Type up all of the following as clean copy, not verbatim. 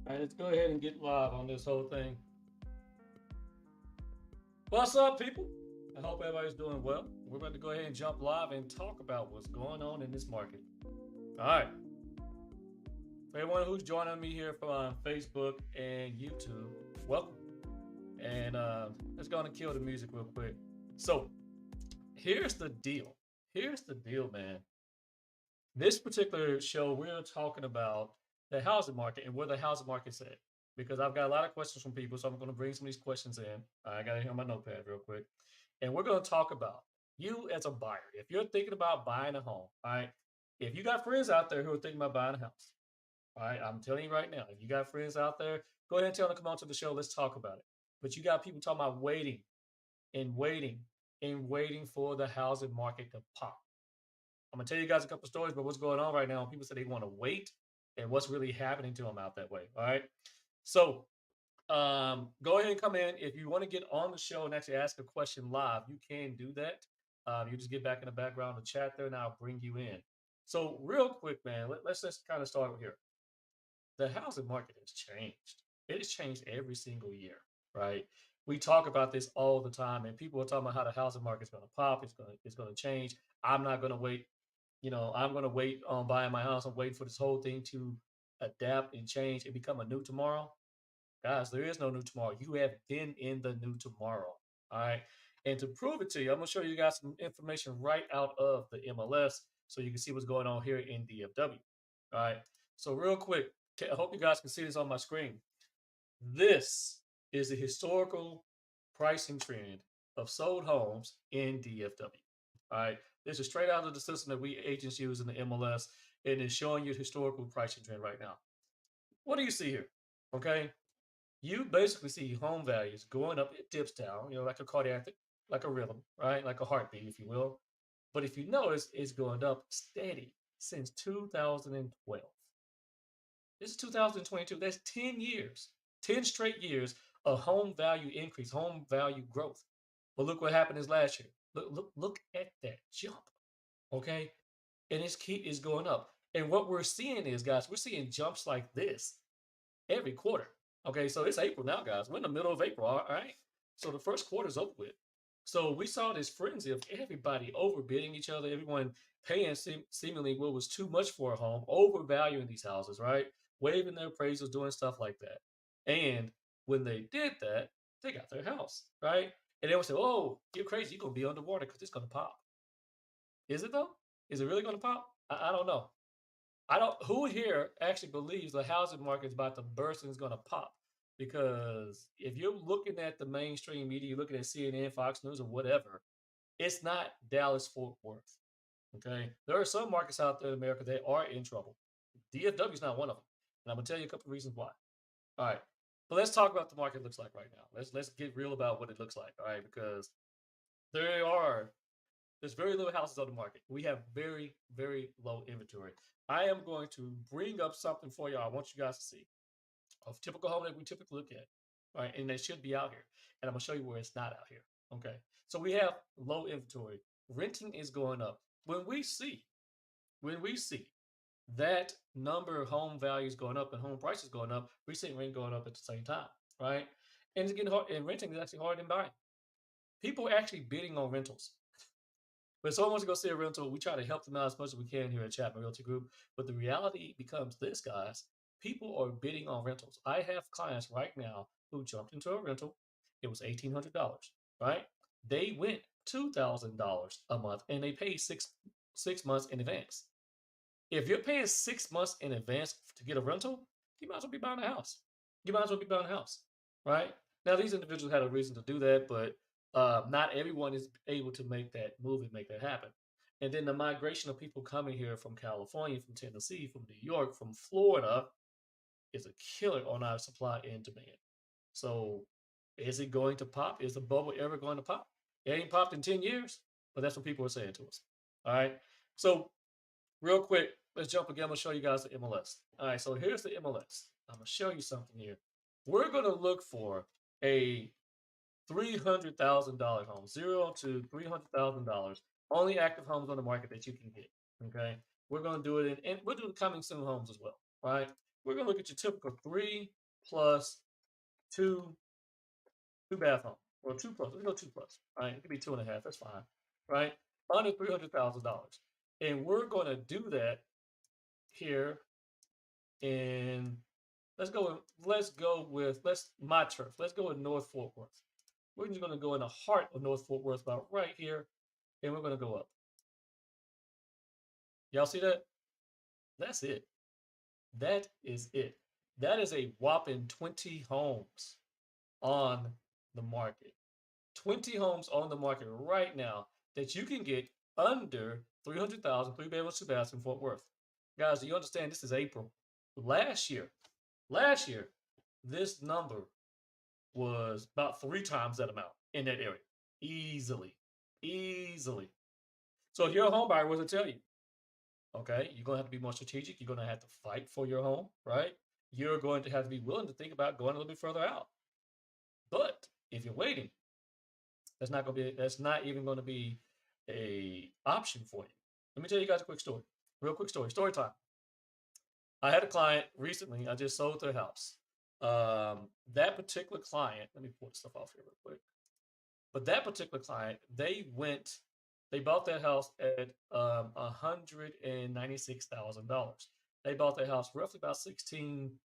All right, let's go ahead and get live on this whole thing. What's up, people? I hope everybody's doing well. We're about to go ahead and jump live and talk about what's going on in this market. All right. For everyone who's joining me here from Facebook and YouTube, welcome. And let's go on and kill the music real quick. So, here's the deal. Here's the deal, man. This particular show, we're talking about the housing market and where the housing market's at. Because I've got a lot of questions from people, so I'm going to bring some of these questions in. I got to hear my notepad real quick. And we're going to talk about you as a buyer. If you're thinking about buying a home, all right, if you got friends out there who are thinking about buying a house, all right, I'm telling you right now, if you got friends out there, go ahead and tell them to come on to the show. Let's talk about it. But you got people talking about waiting and waiting and waiting for the housing market to pop. I'm gonna tell you guys a couple stories about what's going on right now. People say they want to wait and what's really happening to them out that way. All right. So go ahead and come in. If you want to get on the show and actually ask a question live, you can do that. You just get back in the background and chat there, and I'll bring you in. So, real quick, man, let's just kind of start here. The housing market has changed. It has changed every single year, right? We talk about this all the time, and people are talking about how the housing market is going to pop. It's going to change. I'm not going to wait. I'm going to wait on buying my house. I'm waiting for this whole thing to adapt and change and become a new tomorrow. Guys, there is no new tomorrow. You have been in the new tomorrow. All right. And to prove it to you, I'm going to show you guys some information right out of the MLS so you can see what's going on here in DFW. All right. So, real quick, I hope you guys can see this on my screen. This is the historical pricing trend of sold homes in DFW. All right. This is straight out of the system that we agents use in the MLS, and it's showing you the historical pricing trend right now. What do you see here? Okay. You basically see home values going up. It dips down, like a cardiac, like a rhythm, right? Like a heartbeat, if you will. But if you notice, it's going up steady since 2012. This is 2022. That's 10 years, 10 straight years of home value increase, home value growth. But look what happened this last year. Look at that jump. Okay. And its key is going up. And what we're seeing is, guys, we're seeing jumps like this every quarter. Okay, so it's April now, guys. We're in the middle of April, all right? So the first quarter's over with. So we saw this frenzy of everybody overbidding each other, everyone paying seemingly what was too much for a home, overvaluing these houses, right? Waiving their appraisals, doing stuff like that. And when they did that, they got their house, right? And they would say, "Oh, you're crazy. You're gonna be underwater because it's gonna pop." Is it though? Is it really gonna pop? I don't know. I don't. Who here actually believes the housing market is about to burst and it's going to pop? Because if you're looking at the mainstream media, you're looking at CNN, Fox News, or whatever, it's not Dallas Fort Worth. Okay, there are some markets out there in America that are in trouble. DFW is not one of them, and I'm gonna tell you a couple of reasons why. All right, but let's talk about the market looks like right now. Let's get real about what it looks like. All right, because there are there's very little houses on the market. We have very, very low inventory. I am going to bring up something for y'all. I want you guys to see a typical home that we typically look at, right? And they should be out here. And I'm gonna show you where it's not out here. Okay. So we have low inventory. Renting is going up. When we see that number of home values going up and home prices going up, we're seeing rent going up at the same time, right? And it's getting hard. And renting is actually harder than buying. People are actually bidding on rentals. When someone wants to go see a rental, we try to help them out as much as we can here at Chapman Realty Group. But the reality becomes this, guys. People are bidding on rentals. I have clients right now who jumped into a rental. It was $1,800, right? They went $2,000 a month and they paid six months in advance. If you're paying 6 months in advance to get a rental, you might as well be buying a house. You might as well be buying a house, right? Now, these individuals had a reason to do that, but not everyone is able to make that move and make that happen. And then the migration of people coming here from California, from Tennessee, from New York, from Florida is a killer on our supply and demand. So, is it going to pop? Is the bubble ever going to pop? It ain't popped in 10 years, but that's what people are saying to us. All right. So, real quick, let's jump again. I'm going to show you guys the MLS. All right. So, here's the MLS. I'm going to show you something here. We're going to look for a $300,000 home, $0 to $300,000. Only active homes on the market that you can get. Okay. We're going to do it and we'll do the coming soon homes as well. Right. we're gonna look at your typical 3 plus 2 2 bath home. Well, 2 plus. Let's go 2 plus. All right, it could be 2.5. That's fine. Right, under $300,000, and we're gonna do that here in. Let's my turf. Let's go with North Fort Worth. We're just gonna go in the heart of North Fort Worth, about right here, and we're gonna go up. Y'all see that? That's it. That is it. That is a whopping 20 homes on the market. 20 homes on the market right now that you can get under 300,000, 3 bedrooms, 2 baths in Fort Worth. Guys, do you understand this is April? Last year, this number was about 3 times that amount in that area. Easily. Easily. So if you're a home buyer, what does it tell you? Okay, you're gonna have to be more strategic. You're gonna have to fight for your home, right? You're going to have to be willing to think about going a little bit further out. But if you're waiting, that's not even gonna be a option for you. Let me tell you guys a quick story. Real quick story. Story time. I had a client recently. I just sold their house. That particular client, let me pull this stuff off here real quick. But that particular client, they bought that house at $196,000. They bought that house roughly about 16,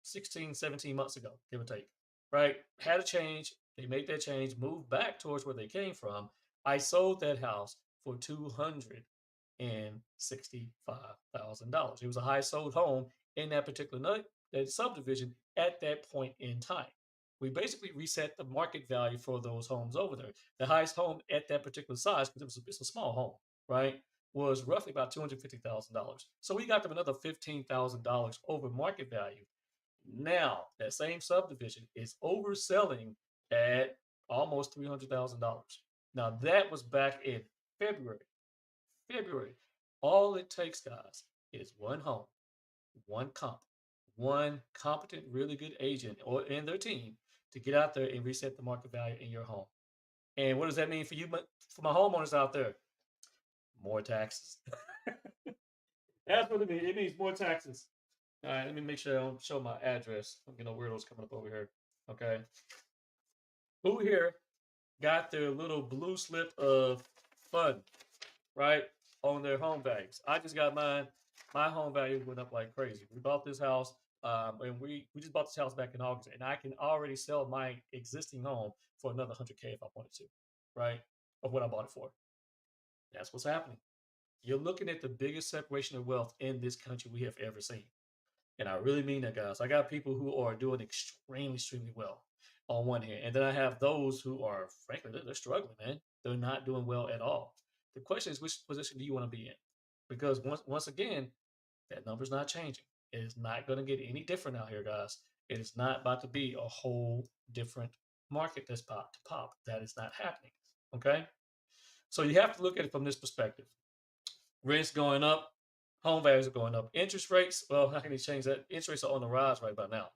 17 months ago, give or take. Right? Had a change. They made that change, moved back towards where they came from. I sold that house for $265,000. It was a high sold home in that particular that subdivision at that point in time. We basically reset the market value for those homes over there. The highest home at that particular size, because it's a small home, right, was roughly about $250,000. So we got them another $15,000 over market value. Now that same subdivision is overselling at almost $300,000. Now that was back in February. February. All it takes, guys, is one home, one competent, really good agent or in their team to get out there and reset the market value in your home. And what does that mean for you? For my homeowners out there, more taxes. That's what it means. It means more taxes. All right, let me make sure I don't show my address. You know, weirdos coming up over here. Okay. Who here got their little blue slip of fun, right, on their home values? I just got mine. My home value went up like crazy. We bought this house, and we just bought this house back in August, and I can already sell my existing home for another 100K if I wanted to, right, of what I bought it for. That's what's happening. You're looking at the biggest separation of wealth in this country we have ever seen. And I really mean that, guys. I got people who are doing extremely well on one hand. And then I have those who are, frankly, they're struggling, man. They're not doing well at all. The question is, which position do you want to be in? Because once again, that number's not changing. It is not going to get any different out here, guys. It is not about to be a whole different market that's about to pop. That is not happening. Okay? So you have to look at it from this perspective. Rents going up, home values are going up. Interest rates, well, how can you change that? Interest rates are on the rise right about now.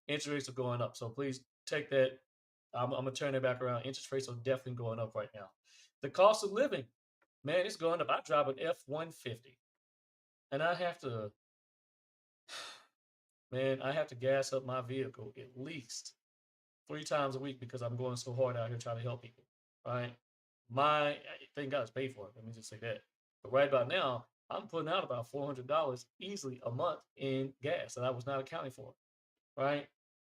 Interest rates are going up. So please take that. I'm going to turn it back around. Interest rates are definitely going up right now. The cost of living, man, it's going up. I drive an F-150, and I have to gas up my vehicle at least 3 times a week because I'm going so hard out here trying to help people, right? Thank God it's paid for. Let me just say that. But right about now, I'm putting out about $400 easily a month in gas that I was not accounting for, right?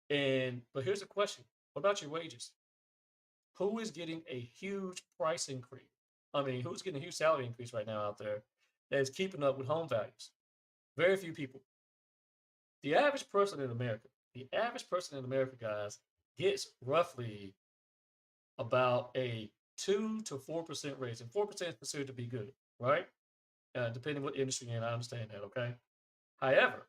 But here's the question: what about your wages? Who is getting a huge price increase? I mean, who's getting a huge salary increase right now out there that is keeping up with home values? Very few people. The average person in America, guys, gets roughly about a 2 to 4% raise, and 4% is considered to be good, right? Depending what industry you're in, I understand that. Okay. However,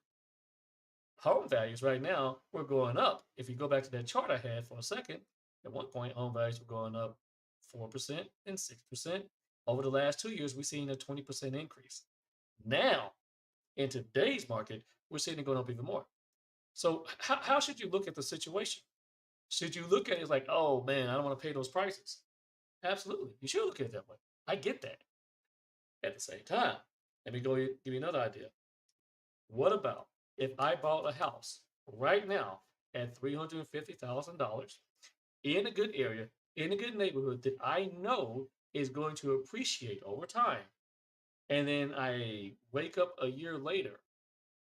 home values right now were going up. If you go back to that chart I had for a second, at one point home values were going up 4% and 6%. Over the last 2 years, we've seen a 20% increase. Now, in today's market, we're seeing it going up even more. So how should you look at the situation? Should you look at it like, oh man, I don't want to pay those prices? Absolutely. You should look at it that way. I get that. At the same time, let me give you another idea. What about if I bought a house right now at $350,000 in a good area, in a good neighborhood that I know is going to appreciate over time, and then I wake up a year later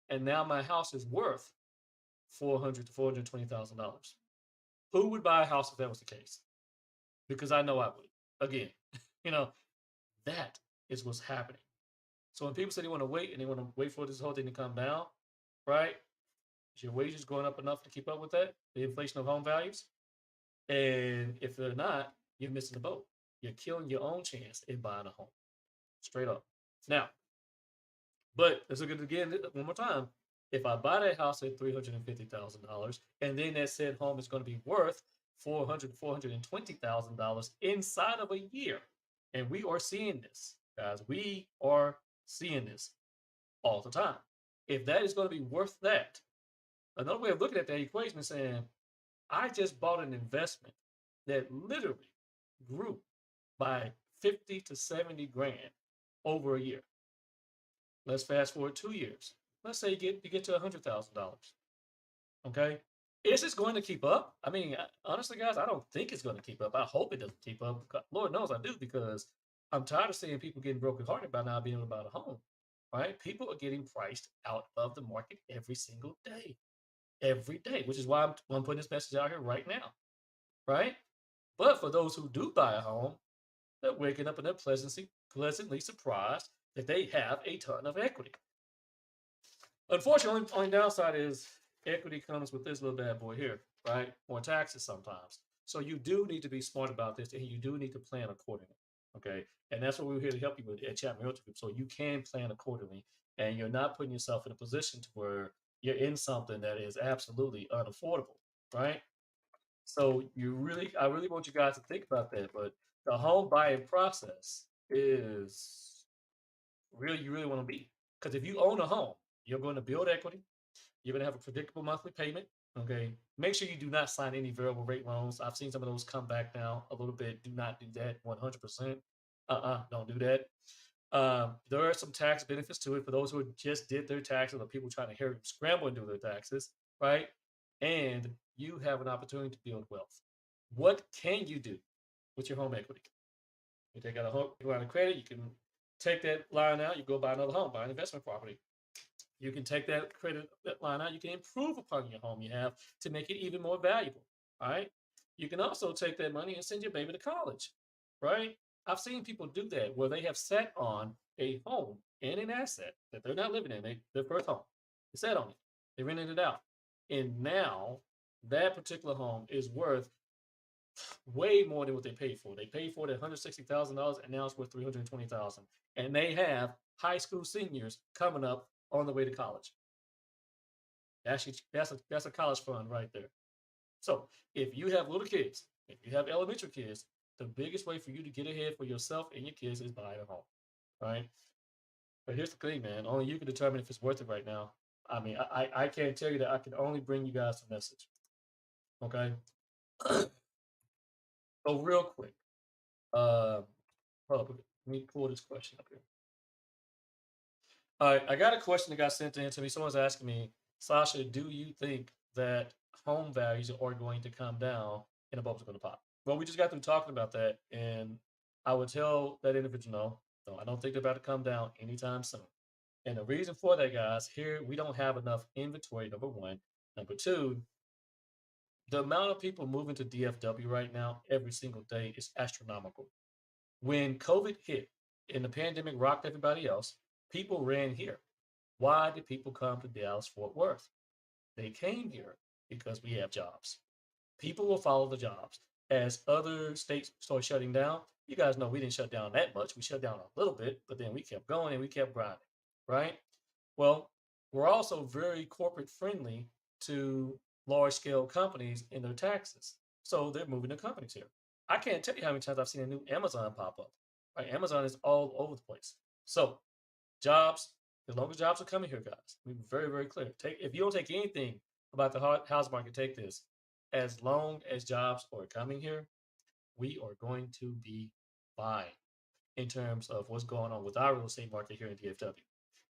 and now my house is worth 400 to $420,000. Who would buy a house if that was the case? Because I know I would. Again, you know, that is what's happening. So when people say they want to wait and they want to wait for this whole thing to come down, right? Is your wages going up enough to keep up with that? The inflation of home values? And if they're not, you're missing the boat. You're killing your own chance in buying a home. Straight up. Now, but let's look at it again one more time. If I buy that house at $350,000, and then that said home is going to be worth $420,000 inside of a year, and we are seeing this, guys. We are seeing this all the time. If that is going to be worth that, another way of looking at that equation is saying, I just bought an investment that literally grew by 50 to 70 grand over a year. Let's fast forward 2 years. Let's say you get to $100,000. Okay, is this going to keep up? I mean, honestly, guys, I don't think it's going to keep up. I hope it doesn't keep up. Lord knows I do, because I'm tired of seeing people getting brokenhearted by not being able to buy a home. Right? People are getting priced out of the market every day, which is why I'm putting this message out here right now. Right? But for those who do buy a home, they're waking up and they're pleasantly surprised that they have a ton of equity. Unfortunately, only downside is equity comes with this little bad boy here, right? More taxes sometimes. So you do need to be smart about this, and you do need to plan accordingly. Okay, and that's what we're here to help you with at Chapman Realty Group, so you can plan accordingly, and you're not putting yourself in a position to where you're in something that is absolutely unaffordable, right? So I really want you guys to think about that. But the home buying process is really, you really want to be, because if you own a home, you're going to build equity. You're going to have a predictable monthly payment. Okay. Make sure you do not sign any variable rate loans. I've seen some of those come back now a little bit. Do not do that 100%. Don't do that. There are some tax benefits to it for those who just did their taxes, or people trying to hurry scramble and do their taxes, right? And you have an opportunity to build wealth. What can you do with your home equity? You take out a home line of credit, you can take that line out, you go buy another home, buy an investment property. You can take that credit that line out, you can improve upon your home you have to make it even more valuable. All right. You can also take that money and send your baby to college. Right. I've seen people do that where they have sat on a home and an asset that they're not living in, their first home. They sat on it, they rented it out. And now that particular home is worth way more than what they paid for. They paid for it at $160,000, and now it's worth $320,000. And they have high school seniors coming up on the way to college. That's a college fund right there. So if you have little kids, if you have elementary kids, the biggest way for you to get ahead for yourself and your kids is buy a home. Right? But here's the thing, man. Only you can determine if it's worth it right now. I mean, I can't tell you that. I can only bring you guys the message. Okay. So real quick, uh, hold up, let me pull this question up here. All right, I got a question that got sent in to me. Someone's asking me, Sasha, do you think that home values are going to come down and the bubbles are going to pop? Well, we just got through talking about that, and I would tell that individual, no, I don't think they're about to come down anytime soon. And the reason for that, guys, here we don't have enough inventory, number one. Number two, the amount of people moving to DFW right now every single day is astronomical. When COVID hit and the pandemic rocked everybody else, people ran here. Why did people come to Dallas Fort Worth? They came here because we have jobs. People will follow the jobs. As other states start shutting down, you guys know we didn't shut down that much. We shut down a little bit, but then we kept going and we kept grinding, right? Well, we're also very corporate friendly to large scale companies in their taxes. So they're moving their companies here. I can't tell you how many times I've seen a new Amazon pop up. Right? Amazon is all over the place. So jobs, as long as jobs are coming here, guys, we be very, very clear. If you don't take anything about the house market, take this. As long as jobs are coming here, we are going to be fine in terms of what's going on with our real estate market here in DFW.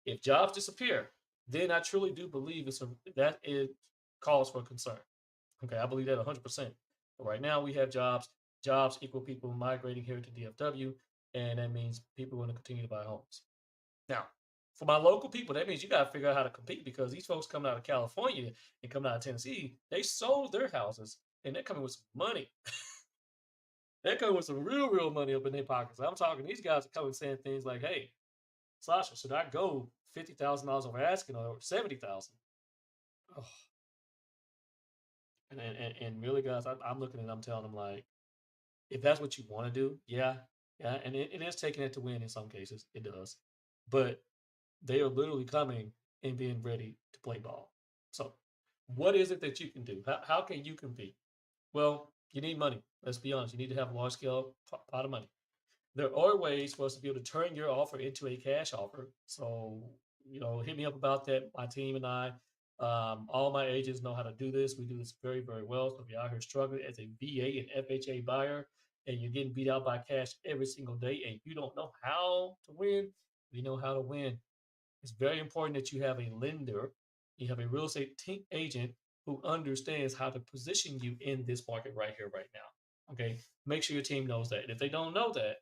If jobs disappear, then I truly do believe that it calls for concern. Okay, I believe that 100%. But right now we have jobs. Jobs equal people migrating here to DFW, and that means people want to continue to buy homes. Now, for my local people, that means you got to figure out how to compete because these folks coming out of California and coming out of Tennessee, they sold their houses and they're coming with some money. They're coming with some real money up in their pockets. I'm talking, these guys are coming saying things like, hey, Sasha, should I go $50,000 over asking or 70,000? Oh, and really, guys, I'm looking and I'm telling them like, if that's what you want to do, yeah, yeah, and it is taking it to win in some cases. It does, but they are literally coming and being ready to play ball. So, what is it that you can do? How can you compete? Well, you need money. Let's be honest. You need to have a large scale pot of money. There are ways for us to be able to turn your offer into a cash offer. So, hit me up about that. My team and I, all my agents know how to do this. We do this very well. So if you're out here struggling as a VA and FHA buyer and you're getting beat out by cash every single day and you don't know how to win, we know how to win. It's very important that you have a lender, you have a real estate agent who understands how to position you in this market right here, right now. Okay. Make sure your team knows that. And if they don't know that,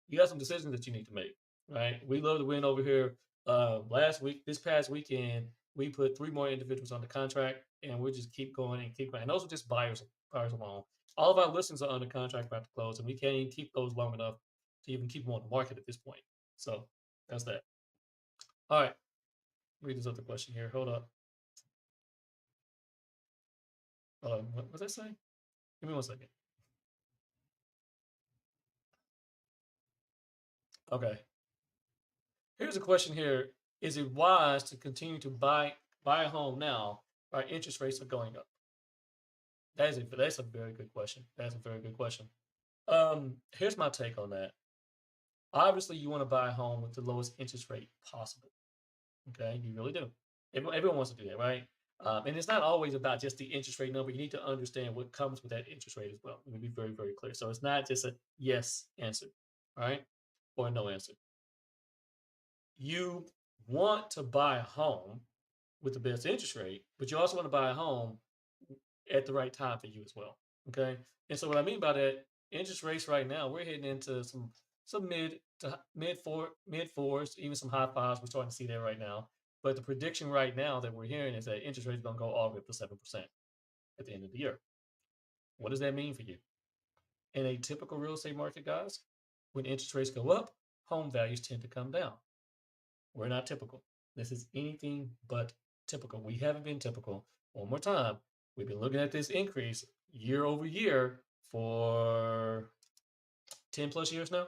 you got some decisions that you need to make, right? We love to win over here. This past weekend, we put 3 more individuals on the contract, and we'll just keep going and keep going. And those are just buyers alone. All of our listings are under contract about to close, and we can't even keep those long enough to even keep them on the market at this point. So that's that. All right, read this other question here. Hold up. What was I saying? Give me 1 second. Okay. Here's a question here. Is it wise to continue to buy a home now while interest rates are going up? That's a very good question. That's a very good question. Here's my take on that. Obviously, you want to buy a home with the lowest interest rate possible. Okay, you really do. Everyone wants to do that, right? And it's not always about just the interest rate number. You need to understand what comes with that interest rate as well. Let me be very clear. So it's not just a yes answer, right, or a no answer. You want to buy a home with the best interest rate, but you also want to buy a home at the right time for you as well. Okay. And so what I mean by that, interest rates right now, we're heading into some mid fours, even some high fives. We're starting to see that right now. But the prediction right now that we're hearing is that interest rates are going to go all the way up to 7% at the end of the year. What does that mean for you? In a typical real estate market, guys, when interest rates go up, home values tend to come down. We're not typical. This is anything but typical. We haven't been typical. One more time, we've been looking at this increase year over year for 10 plus years now.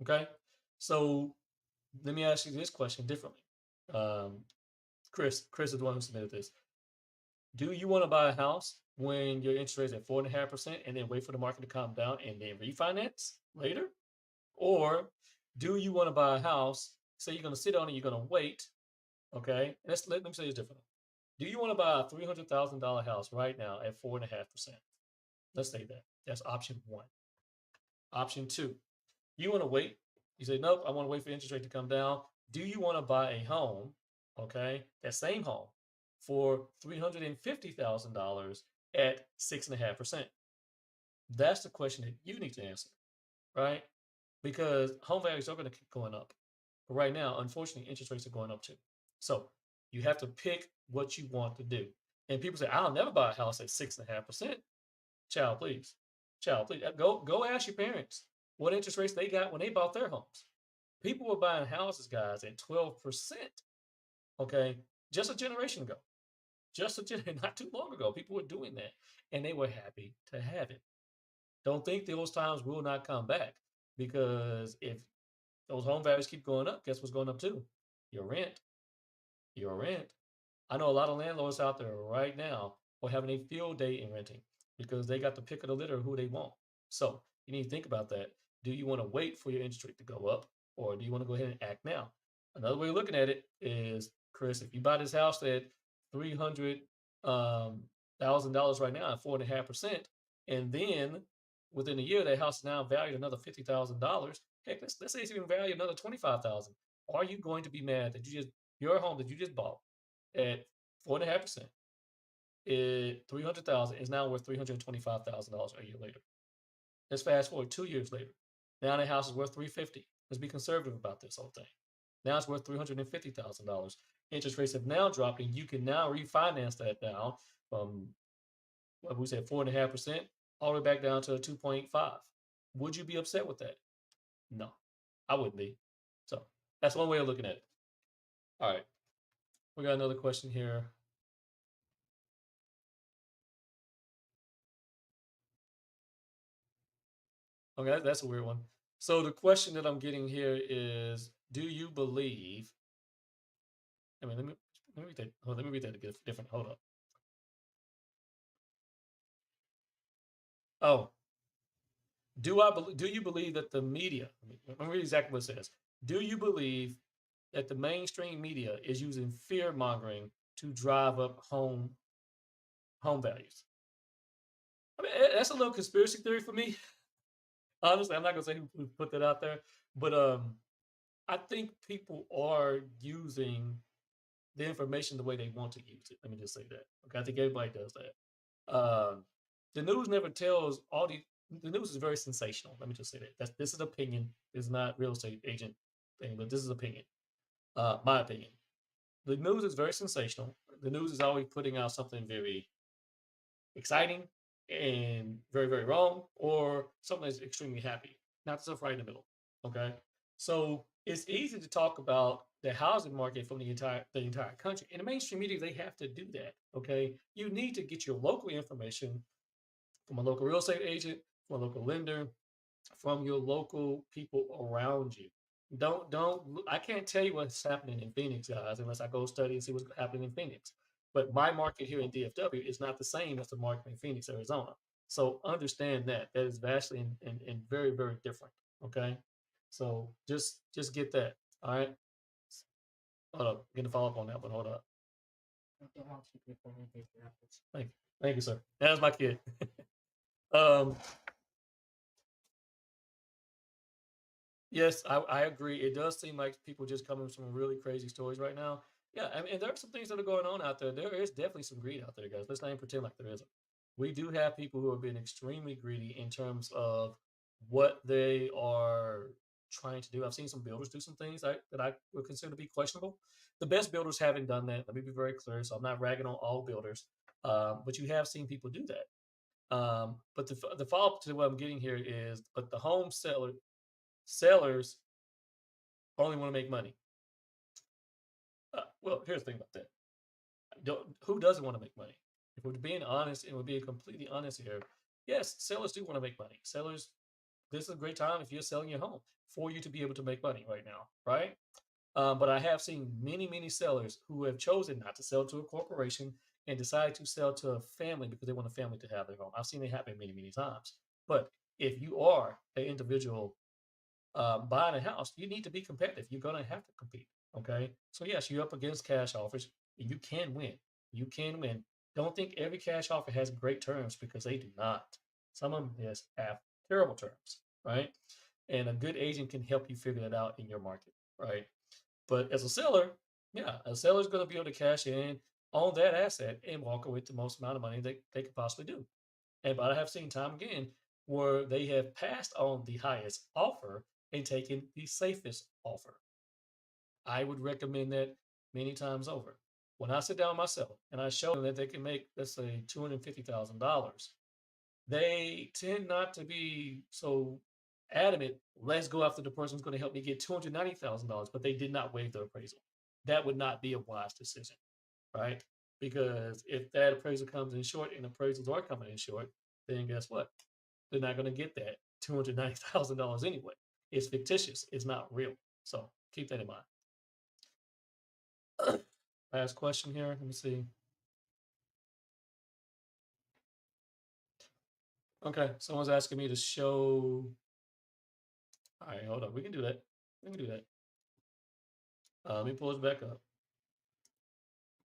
Okay. So let me ask you this question differently. Um, Chris is the one who submitted this. Do you want to buy a house when your interest rate is at 4.5% and then wait for the market to calm down and then refinance later? Or do you want to buy a house? Say you're going to sit on it, you're going to wait. Okay. Let me say this differently. Do you want to buy a $300,000 house right now at 4.5%? Let's say that. That's option one. Option two, you want to wait. You say, nope, I want to wait for interest rate to come down. Do you want to buy a home, okay, that same home, for $350,000 at 6.5%? That's the question that you need to answer, right? Because home values are going to keep going up. But right now, unfortunately, interest rates are going up too. So you have to pick what you want to do. And people say, I'll never buy a house at 6.5%. Child, please. Child, please. Go ask your parents what interest rates they got when they bought their homes. People were buying houses, guys, at 12%. Okay. Just a generation ago. Not too long ago. People were doing that. And they were happy to have it. Don't think those times will not come back. Because if those home values keep going up, guess what's going up too? Your rent. Your rent. I know a lot of landlords out there right now are having a field day in renting because they got the pick of the litter of who they want. So you need to think about that. Do you want to wait for your interest rate to go up, or do you want to go ahead and act now? Another way of looking at it is, Chris, if you buy this house at $300,000 right now at 4.5%, and then within a year that house is now valued another $50,000. Heck, let's say it's even valued another $25,000. Are you going to be mad that your home that you just bought at 4.5%, it 300,000 is now worth $325,000 a year later. Let's fast forward 2 years later. Now the house is worth 350. Let's be conservative about this whole thing. Now it's worth $350,000. Interest rates have now dropped, and you can now refinance that now from what we said 4.5% all the way back down to a 2.5. Would you be upset with that? No, I wouldn't be. So that's one way of looking at it. All right, we got another question here. Okay, that's a weird one. So the question that I'm getting here is, do you believe? I mean, let me read that. Let me read that different. Hold up. Oh, do you believe that the media? Let me read exactly what it says. Do you believe that the mainstream media is using fear mongering to drive up home values? I mean, that's a little conspiracy theory for me. Honestly, I'm not gonna say who put that out there, but I think people are using the information the way they want to use it. Let me just say that. Okay, I think everybody does that. The news never tells all the. The news is very sensational. Let me just say that. This is opinion. It's not real estate agent thing, but this is opinion. My opinion. The news is very sensational. The news is always putting out something very exciting and very, very wrong, or something that's extremely happy. Not stuff right in the middle. Okay. So it's easy to talk about the housing market from the entire country. In the mainstream media, they have to do that. Okay. You need to get your local information from a local real estate agent, from a local lender, from your local people around you. Don't I can't tell you what's happening in Phoenix, guys, unless I go study and see what's happening in Phoenix. But my market here in DFW is not the same as the market in Phoenix, Arizona. So understand that is vastly and very, very different. Okay. So just get that. All right. Hold up. Get to follow up on that one. Hold up. Thank you. Thank you, sir. That was my kid. um Yes, I agree. It does seem like people just coming with some really crazy stories right now. Yeah, I mean, there are some things that are going on out there. There is definitely some greed out there, guys. Let's not even pretend like there isn't. We do have people who have been extremely greedy in terms of what they are trying to do. I've seen some builders do some things that I would consider to be questionable. The best builders haven't done that. Let me be very clear. So I'm not ragging on all builders, but you have seen people do that. But the follow up to what I'm getting here is, but the home sellers only want to make money. Well, here's the thing about that. Who doesn't want to make money? If we're being honest and we're being completely honest here, yes, sellers do want to make money. Sellers, this is a great time if you're selling your home for you to be able to make money right now, right? But I have seen many, many sellers who have chosen not to sell to a corporation and decide to sell to a family because they want a family to have their home. I've seen it happen many, many times. But if you are an individual buying a house, you need to be competitive. You're going to have to compete. Okay. So, yes, you're up against cash offers and you can win. You can win. Don't think every cash offer has great terms because they do not. Some of them just have terrible terms. Right. And a good agent can help you figure that out in your market. Right. But as a seller, yeah, a seller is going to be able to cash in on that asset and walk away with the most amount of money they could possibly do. And but I have seen time again where they have passed on the highest offer and taken the safest offer. I would recommend that many times over. When I sit down with myself and I show them that they can make, let's say, $250,000, they tend not to be so adamant. Let's go after the person who's going to help me get $290,000, but they did not waive the appraisal. That would not be a wise decision, right? Because if that appraisal comes in short and appraisals are coming in short, then guess what? They're not going to get that $290,000 anyway. It's fictitious. It's not real. So keep that in mind. Last question here. Let me see. Okay, someone's asking me to show. All right, hold on. We can do that. We can do that. Let me pull this back up.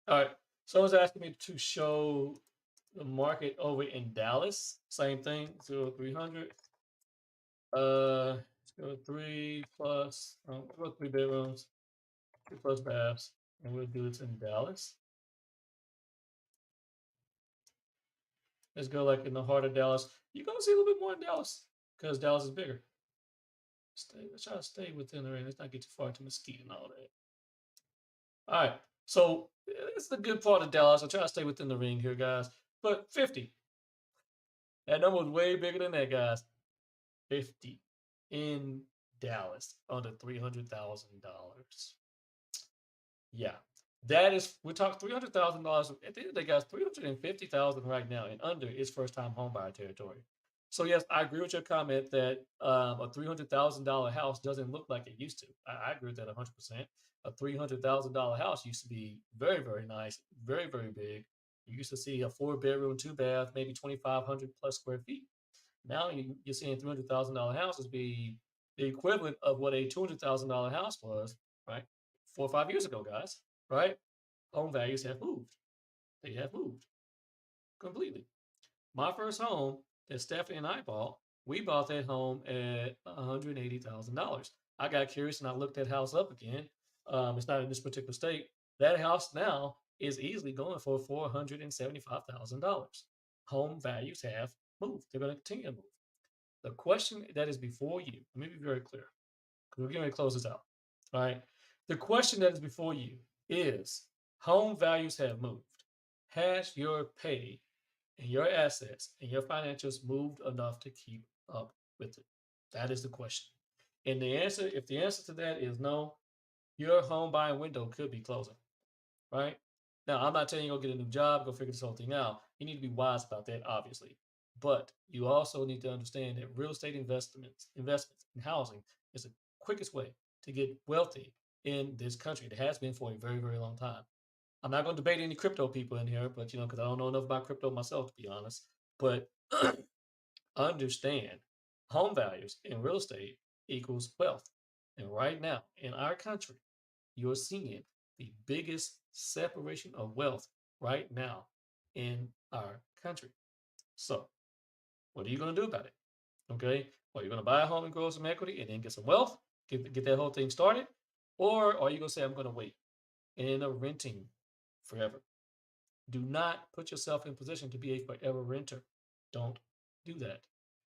All right. Someone's asking me to show the market over in Dallas. Same thing, 0300. 3 plus, 3 bedrooms, 2 plus baths, and we'll do this in Dallas. Let's go like in the heart of Dallas. You're gonna see a little bit more in Dallas because Dallas is bigger. Let's try to stay within the ring. Let's not get too far into Mesquite and all that. All right. So it's the good part of Dallas. I'll try to stay within the ring here, guys. But 50. That number was way bigger than that, guys. 50 in Dallas under $300,000. Yeah. That is, we talked $300,000. At the end of the day, guys, $350,000 right now and under is first time homebuyer territory. So yes, I agree with your comment that a $300,000 house doesn't look like it used to. I agree with that 100%. A $300,000 house used to be very, very nice, very, very big. You used to see a 4 bedroom, 2 bath, maybe 2,500 plus square feet. Now you're seeing $300,000 houses be the equivalent of what a $200,000 house was, right? 4 or 5 years ago, guys, right? Home values have moved. They have moved completely. My first home that Stephanie and I bought, we bought that home at $180,000. I got curious and I looked that house up again. It's not in this particular state. That house now is easily going for $475,000. Home values have moved. They're going to continue to move. The question that is before you, let me be very clear, because we're getting ready to close this out. All right. The question that is before you is home values have moved. Has your pay and your assets and your financials moved enough to keep up with it? That is the question. And the answer, if the answer to that is no, your home buying window could be closing, right? Now, I'm not telling you go get a new job, go figure this whole thing out. You need to be wise about that, obviously. But you also need to understand that real estate investments in housing is the quickest way to get wealthy in this country. It has been for a very, very long time. I'm not going to debate any crypto people in here, but because I don't know enough about crypto myself, to be honest. But understand home values in real estate equals wealth. And right now in our country, you're seeing the biggest separation of wealth right now in our country. So, what are you going to do about it? Okay. Well, you're going to buy a home and grow some equity and then get some wealth, get that whole thing started. Or are you going to say, I'm going to wait and end up renting forever? Do not put yourself in position to be a forever renter. Don't do that.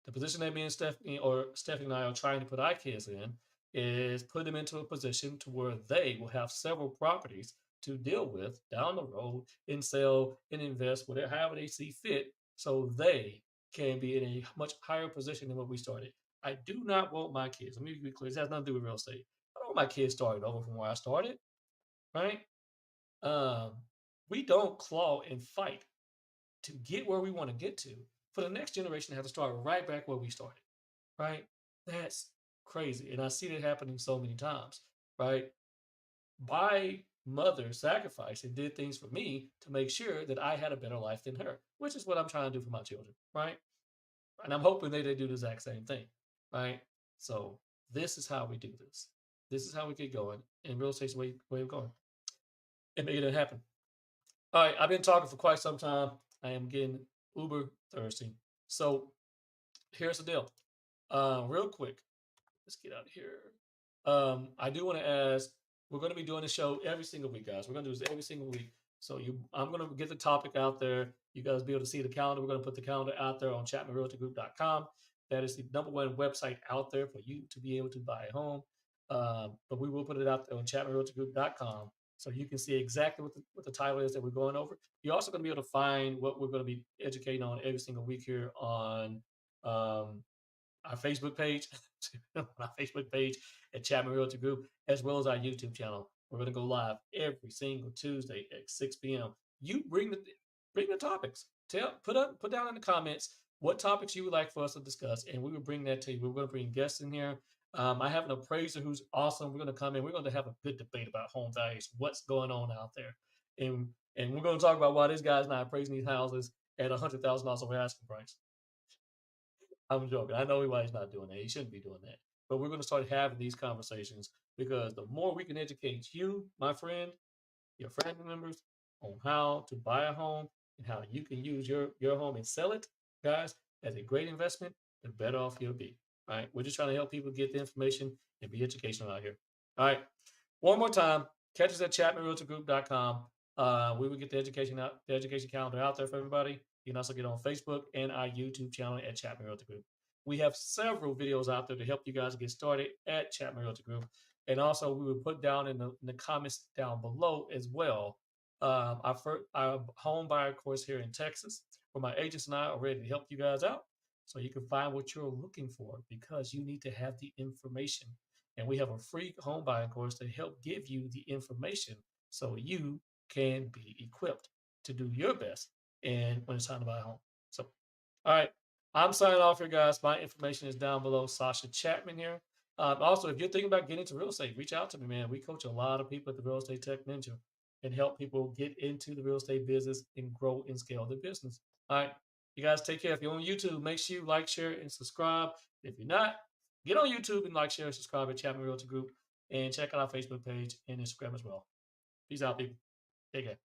The position that me and Stephanie and I are trying to put our kids in is put them into a position to where they will have several properties to deal with down the road and sell and invest whatever however they see fit, so they can be in a much higher position than what we started. I do not want my kids. Let me be clear. This has nothing to do with real estate. I don't want my kids started over from where I started. Right? Um, we don't claw and fight to get where we want to get to for the next generation to have to start right back where we started, right? That's crazy. And I see that happening so many times, right? My mother sacrificed and did things for me to make sure that I had a better life than her, which is what I'm trying to do for my children, right? And I'm hoping they do the exact same thing, right? So this is how we do this. This is how we get going. And real estate's way of going and making it happen. All right, I've been talking for quite some time. I am getting uber thirsty. So here's the deal. Real quick, let's get out of here. I do want to ask. We're going to be doing the show every single week, guys. We're going to do this every single week. So I'm going to get the topic out there. You guys be able to see the calendar. We're going to put the calendar out there on ChapmanRealtyGroup.com. That is the #1 website out there for you to be able to buy a home. But we will put it out there on ChapmanRealtyGroup.com so you can see exactly what the title is that we're going over. You're also going to be able to find what we're going to be educating on every single week here on our Facebook page, on our Facebook page at Chapman Realty Group, as well as our YouTube channel. We're going to go live every single Tuesday at 6 p.m. You bring the topics. Put down in the comments what topics you would like for us to discuss, and we will bring that to you. We're going to bring guests in here. I have an appraiser who's awesome. We're going to come in. We're going to have a good debate about home values, what's going on out there, and we're going to talk about why this guy's not appraising these houses at $100,000 over asking price. I'm joking. I know why he's not doing that. He shouldn't be doing that. But we're going to start having these conversations because the more we can educate you, my friend, your family members, on how to buy a home and how you can use your home and sell it, guys, as a great investment, the better off you'll be. All right. We're just trying to help people get the information and be educational out here. All right. One more time, catch us at ChapmanRealtyGroup.com. We will get the education calendar out there for everybody. You can also get on Facebook and our YouTube channel at Chapman Realty Group. We have several videos out there to help you guys get started at Chapman Realty Group. And also, we will put down in the comments down below as well our home buyer course here in Texas, where my agents and I are ready to help you guys out so you can find what you're looking for, because you need to have the information. And we have a free home buying course to help give you the information so you can be equipped to do your best and when it's time to buy a home. So, all right, I'm signing off here, guys. My information is down below. Sasha Chapman here. Also, if you're thinking about getting into real estate, reach out to me, man. We coach a lot of people at the Real Estate Tech Ninja and help people get into the real estate business and grow and scale their business. All right, you guys take care. If you're on YouTube, make sure you like, share, and subscribe. If you're not, get on YouTube and like, share, and subscribe at Chapman Realty Group, and check out our Facebook page and Instagram as well. Peace out, people. Take care.